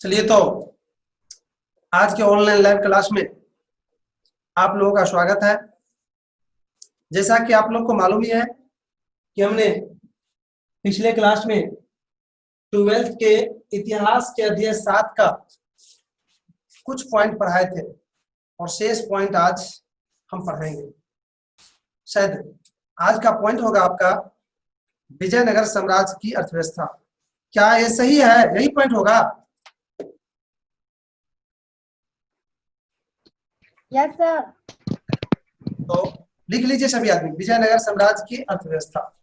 चलिए तो आज के ऑनलाइन लाइव क्लास में आप लोगों का स्वागत है। जैसा कि आप लोग को मालूम ही है कि हमने पिछले क्लास में 12th के इतिहास के अध्याय 7 का कुछ पॉइंट पढ़ाए थे और शेष पॉइंट आज हम पढ़ाएंगे। शायद आज का पॉइंट होगा आपका विजयनगर साम्राज्य की अर्थव्यवस्था। क्या ये सही है? यही पॉइंट होगा? Yes sir. तो लिख लीजिए सभी आदमी, विजयनगर साम्राज्य की अर्थव्यवस्था।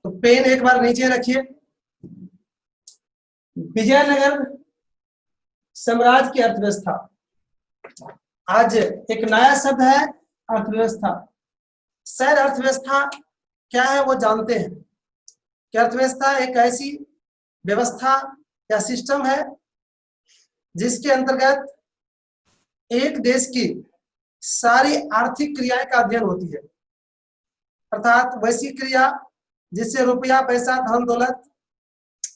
तो पेन एक बार नीचे रखिए। विजयनगर साम्राज्य की अर्थव्यवस्था। आज एक नया शब्द है अर्थव्यवस्था। शायद अर्थव्यवस्था क्या है वो जानते हैं कि अर्थव्यवस्था एक ऐसी व्यवस्था या सिस्टम है जिसके अंतर्गत एक देश की सारी आर्थिक क्रियाएं का अध्ययन होती है, अर्थात वैसी क्रिया जिससे रुपया, पैसा, धन दौलत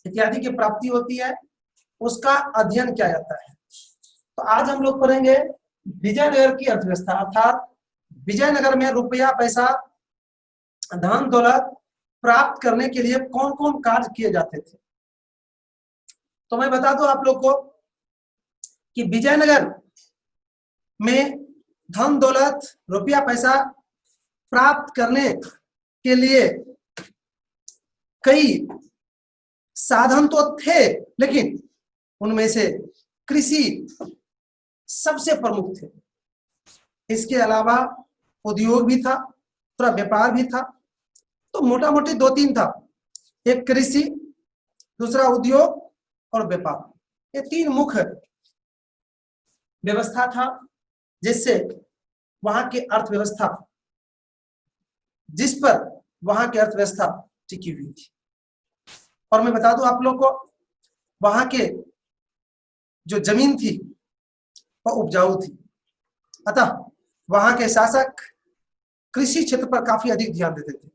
इत्यादि की प्राप्ति होती है, उसका अध्ययन किया जाता है। तो आज हम लोग पढ़ेंगे विजयनगर की अर्थव्यवस्था, अर्थात विजयनगर में रुपया, पैसा, धन दौलत प्राप्त करने के लिए कौन कौन कार्य किए जाते थे। तो मैं बता दूं आप लोग को कि विजयनगर में धन दौलत, रुपया, पैसा प्राप्त करने के लिए कई साधन तो थे, लेकिन उनमें से कृषि सबसे प्रमुख थे। इसके अलावा उद्योग भी था, थोड़ा व्यापार भी था। तो मोटा मोटी दो तीन था, एक कृषि, दूसरा उद्योग और व्यापार। ये तीन मुख्य व्यवस्था था जिससे वहां की अर्थव्यवस्था, जिस पर वहां की अर्थव्यवस्था टिकी हुई थी। और मैं बता दूं आप लोग को, वहां के जो जमीन थी वो उपजाऊ थी, अतः वहां के शासक कृषि क्षेत्र पर काफी अधिक ध्यान देते थे।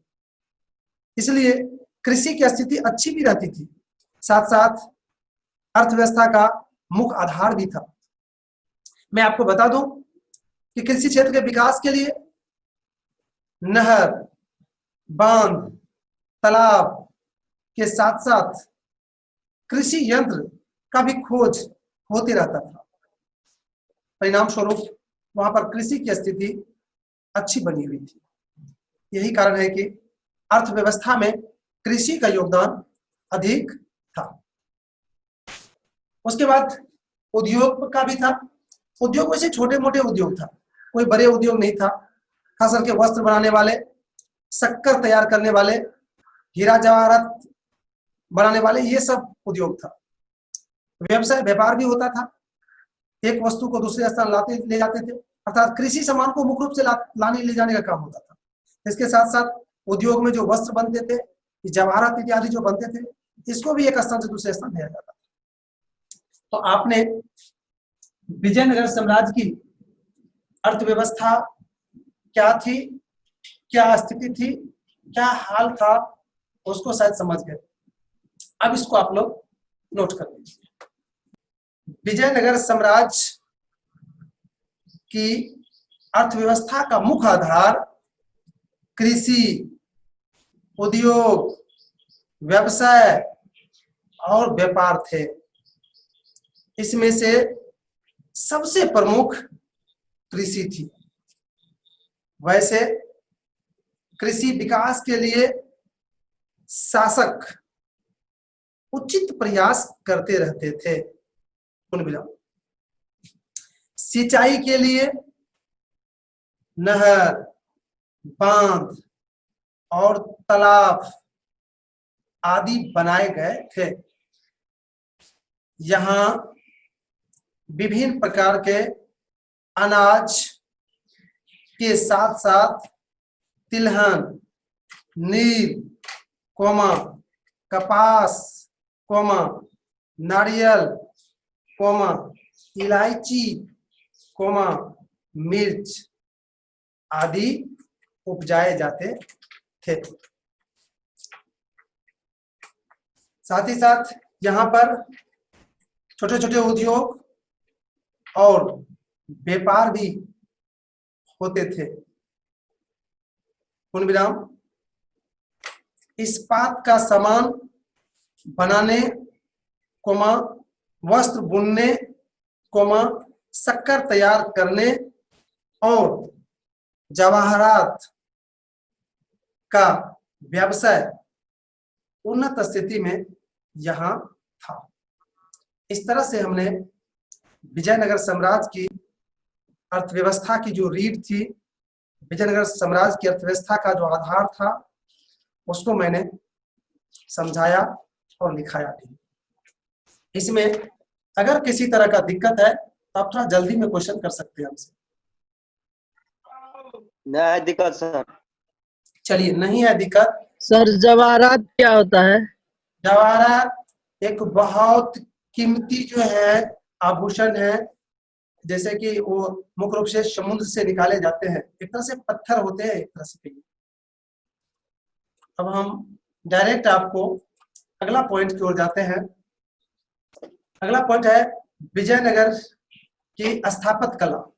इसलिए कृषि की स्थिति अच्छी भी रहती थी, साथ साथ अर्थव्यवस्था का मुख्य आधार भी था। मैं आपको बता दूं कि कृषि क्षेत्र के विकास के लिए नहर, बांध, तालाब के साथ साथ कृषि यंत्र का भी खोज होते रहता था। परिणाम स्वरूप वहां पर कृषि की स्थिति अच्छी बनी हुई थी। यही कारण है कि अर्थव्यवस्था में कृषि का योगदान अधिक था। उसके बाद उद्योग का भी था। उद्योग वैसे छोटे मोटे उद्योग था, कोई बड़े उद्योग नहीं था। खास करके वस्त्र बनाने वाले, शक्कर तैयार करने वाले, हीरा जवाहरात बनाने वाले, ये सब उद्योग था। व्यवसाय, व्यापार भी होता था, एक वस्तु को दूसरे स्थान लाते ले जाते थे, अर्थात कृषि सामान को मुख्य रूप से लाने ले जाने का काम होता था। इसके साथ साथ उद्योग में जो वस्त्र बनते थे, जवाहरात इत्यादि जो बनते थे, इसको भी एक स्थान से दूसरे स्थान भेजा जाता था। तो आपने विजयनगर साम्राज्य की अर्थव्यवस्था क्या थी, क्या स्थिति थी, क्या हाल था, उसको शायद समझ गए। अब इसको आप लोग नोट कर लीजिए। विजयनगर साम्राज्य की अर्थव्यवस्था का मुख्य आधार कृषि, उद्योग, व्यवसाय और व्यापार थे। इसमें से सबसे प्रमुख कृषि थी। वैसे कृषि विकास के लिए शासक उचित प्रयास करते रहते थे। सिंचाई के लिए नहर, बांध और तालाब आदि बनाए गए थे। यहाँ विभिन्न प्रकार के अनाज के साथ साथ तिलहन, नील, कपास, कोमा नारियल, कोमा इलायची, कोमा मिर्च आदि उपजाए जाते थे। साथ ही साथ यहाँ पर छोटे छोटे उद्योग और व्यापार भी होते थे। पूर्ण विराम। इस्पात का सामान बनाने, कोमा वस्त्र बुनने, कोमा शक्कर तैयार करने और जवाहरात का व्यवसाय उन्नत स्थिति में यहाँ था। इस तरह से हमने विजयनगर साम्राज्य की अर्थव्यवस्था की जो रीढ़ थी, विजयनगर साम्राज्य की अर्थव्यवस्था का जो आधार था, उसको मैंने समझाया और लिखाया भी। इसमें अगर किसी तरह का दिक्कत है तो आप थोड़ा जल्दी में क्वेश्चन कर सकते हैं हमसे। नहीं है दिक्कत सर। चलिए, नहीं है दिक्कत। सर जवाहरात क्या होता है? जवाहरात एक बहुत कीमती जो है आभूषण है, जैसे कि वो मुख्य रूप से समुद्र से निकाले जाते हैं। एक तरह से पत्थर होते हैं, एक तरह से। अब हम डायरेक्ट आपको अगला पॉइंट की ओर जाते हैं। अगला पॉइंट है विजयनगर की स्थापत्य कला।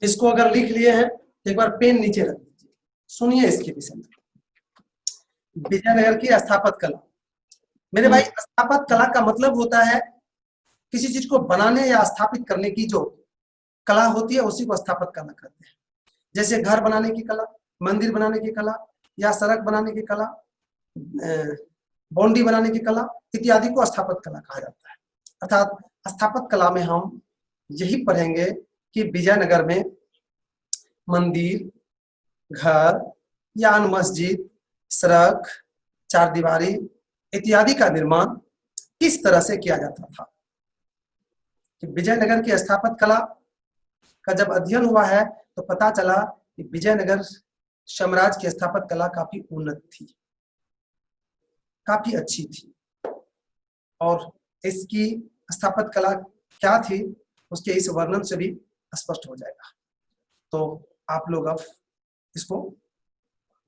इसको अगर लिख लिए हैं एक बार पेन नीचे रख दीजिए, सुनिए इसके विषय में। विजयनगर की स्थापत्य कला। मेरे भाई, स्थापत्य कला का मतलब होता है किसी चीज को बनाने या स्थापित करने की जो कला होती है, उसी को स्थापत्य कला कहते हैं। जैसे घर बनाने की कला, मंदिर बनाने की कला, या सड़क बनाने की कला, बाउंड्री बनाने की कला इत्यादि को स्थापत्य कला कहा जाता है। अर्थात स्थापत्य कला में हम यही पढ़ेंगे कि विजयनगर में मंदिर, घर या मस्जिद, सड़क, चार दीवारी इत्यादि का निर्माण किस तरह से किया जाता था। कि विजयनगर की स्थापत्य कला का जब अध्ययन हुआ है तो पता चला कि विजयनगर साम्राज्य की स्थापत्य कला काफी उन्नत थी, काफी अच्छी थी। और इसकी स्थापत्य कला क्या थी उसके इस वर्णन से भी स्पष्ट हो जाएगा। तो आप लोग अब इसको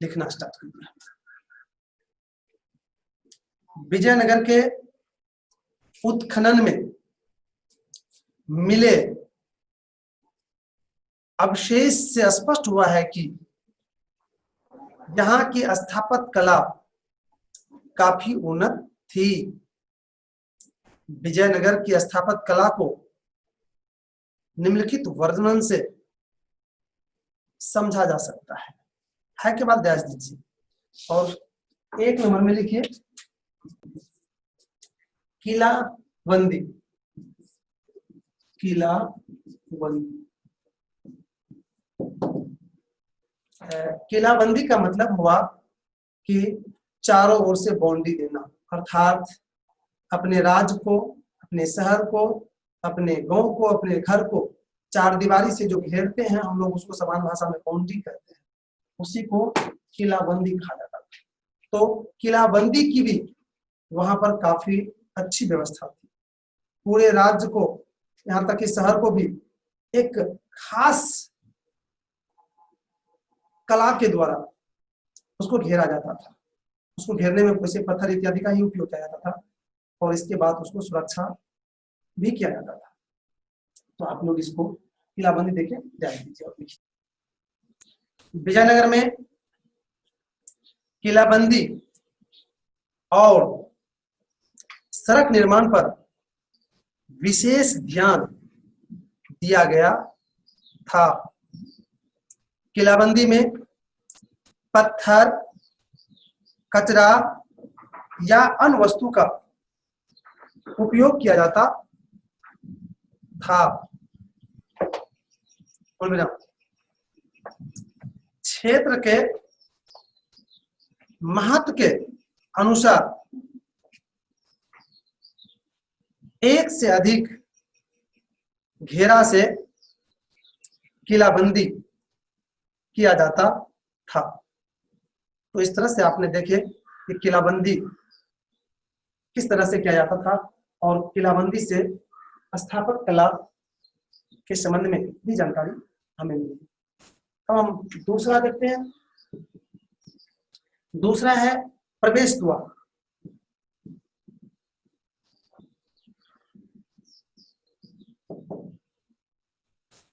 लिखना स्टार्ट करिए। विजयनगर के उत्खनन में मिले अवशेष से स्पष्ट हुआ है कि यहाँ की स्थापत्य कला काफी उन्नत थी। विजयनगर की स्थापत्य कला को निम्नलिखित वर्णन से समझा जा सकता है के बाद ध्यान दीजिए। और 1 नंबर में लिखिए किलाबंदी। किलाबंदी, किलाबंदी का मतलब हुआ कि चारों ओर से बाउंड्री देना, अर्थात अपने राज्य को, अपने शहर को, अपने गांव को, अपने घर को चार दीवारी से जो घेरते हैं हम लोग, उसको समान भाषा में बाउंड्री कहते हैं, उसी को किलाबंदी कहा जाता था। तो किलाबंदी की भी वहां पर काफी अच्छी व्यवस्था थी। पूरे राज्य को, यहाँ तक कि शहर को भी एक खास कला के द्वारा उसको घेरा जाता था। उसको घेरने में वैसे पत्थर इत्यादि का ही उपयोग किया जाता था और इसके बाद उसको सुरक्षा भी किया जाता था। तो आप लोग इसको किलाबंदी देखें, ध्यान दीजिए और लिखिए। विजयनगर में किलाबंदी और सड़क निर्माण पर विशेष ध्यान दिया गया था। किलाबंदी में पत्थर, कचरा या अन्य वस्तु का उपयोग किया जाता था। बोल बेटा, क्षेत्र के महत्व के अनुसार एक से अधिक घेरा से किलाबंदी किया जाता था। तो इस तरह से आपने देखे कि किलाबंदी किस तरह से किया जाता था और किलाबंदी से स्थापत्य कला के संबंध में भी जानकारी हमें मिली। अब हम दूसरा देखते हैं। दूसरा है प्रवेश द्वार।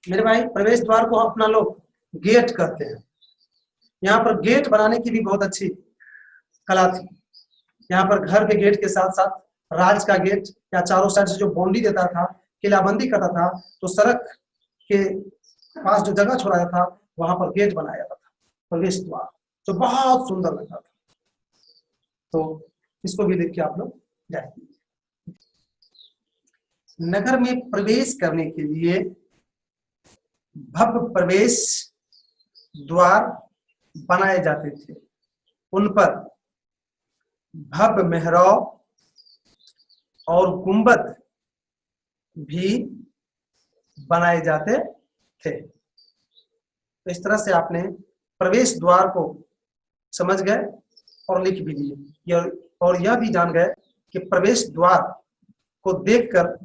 मेरे भाई, प्रवेश द्वार को अपना लोग गेट कहते हैं। यहाँ पर गेट बनाने की भी बहुत अच्छी कला थी। यहाँ पर घर के गेट के साथ साथ राज का गेट या चारों साइड से जो बाउंड्री देता था, किलाबंदी करता था, तो सड़क के पास जो जगह छोड़ा जाता था वहां पर गेट बनाया जाता था, प्रवेश द्वार, जो बहुत सुंदर लगता था। तो इसको भी देख के आप लोग जाएंगे। नगर में प्रवेश करने के लिए भव्य प्रवेश द्वार बनाए जाते थे। उन पर भव्य मेहराब और गुंबद भी बनाए जाते थे। तो इस तरह से आपने प्रवेश द्वार को समझ गए और लिख भी लिए, और यह भी जान गए कि प्रवेश द्वार को देखकर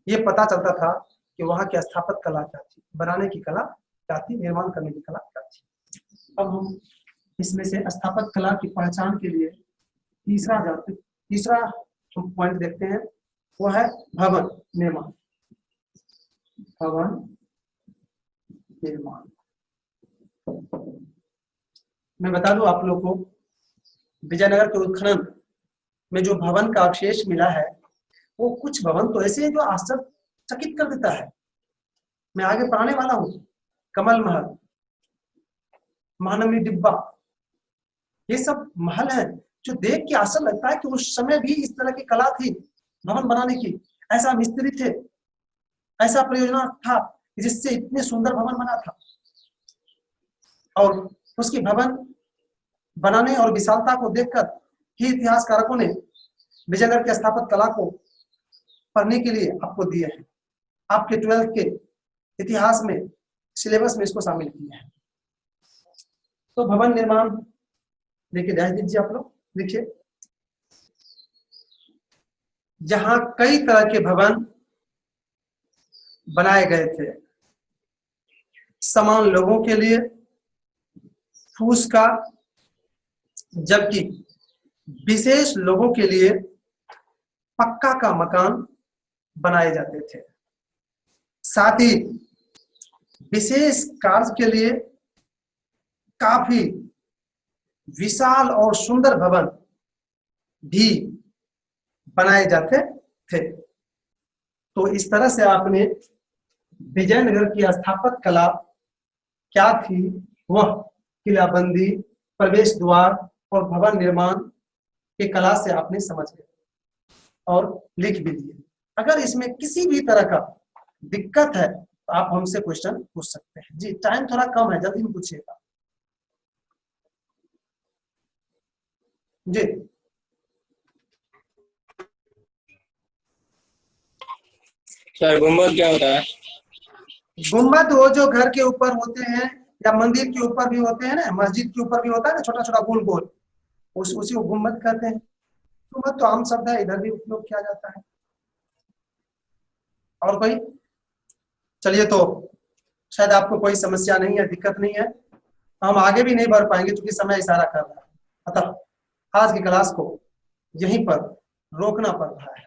यह पता चलता था कि वहां की स्थापत्य कला क्या थी, बनाने की कला क्या थी, निर्माण करने की कला क्या थी। अब हम इसमें से स्थापत्य कला की पहचान के लिए तीसरा पॉइंट देखते हैं। वो है भवन निर्माण। भवन निर्माण मैं बता दूं आप लोग को, विजयनगर के उत्खनन में जो भवन का अवशेष मिला है, वो कुछ भवन तो ऐसे हैं जो आश्चर्यचकित कर देता है। मैं आगे पढ़ाने वाला हूं। कमल महल, महानवमी डिब्बा, ये सब महल है जो देख के आश्चर्य लगता है कि उस समय भी इस तरह की कला थी भवन बनाने की। ऐसा मिस्त्री थे, ऐसा परियोजना था जिससे इतने सुंदर भवन बना था। और उसकी भवन बनाने और विशालता को देखकर ही इतिहासकारों ने विजयनगर के स्थापत्य कला को पढ़ने के लिए आपको दिए हैं। आपके 12th के इतिहास में सिलेबस में इसको शामिल किए हैं। तो भवन निर्माण देखिए, ध्यान दीजिए आप लोग, देखिए जहां कई तरह के भवन बनाए गए थे, समान लोगों के लिए फूस का, जबकि विशेष लोगों के लिए पक्का का मकान बनाए जाते थे। साथ ही विशेष कार्य के लिए काफी विशाल और सुंदर भवन भी बनाए जाते थे। तो इस तरह से आपने विजयनगर की स्थापत्य कला क्या थी, वह किलाबंदी, प्रवेश द्वार और भवन निर्माण की कला से आपने समझ गए और लिख भी दिए। अगर इसमें किसी भी तरह का दिक्कत है तो आप हमसे क्वेश्चन पूछ सकते हैं। जी, टाइम थोड़ा कम है, जल्दी में पूछिएगा। जी, सर गुम्बद क्या होता है? गुम्बद वो जो घर के ऊपर होते हैं या मंदिर के ऊपर भी होते हैं ना, मस्जिद के ऊपर भी होता है ना, छोटा छोटा गोल गोल, उसी को गुम्बद कहते हैं। गुम्बद तो आम शब्द है, इधर भी उपयोग किया जाता है। और कोई? चलिए, तो शायद आपको कोई समस्या नहीं है, दिक्कत नहीं है। हम आगे भी नहीं बढ़ पाएंगे क्योंकि समय इशारा कर रहा है। अतः आज की क्लास को यहीं पर रोकना पड़ रहा है।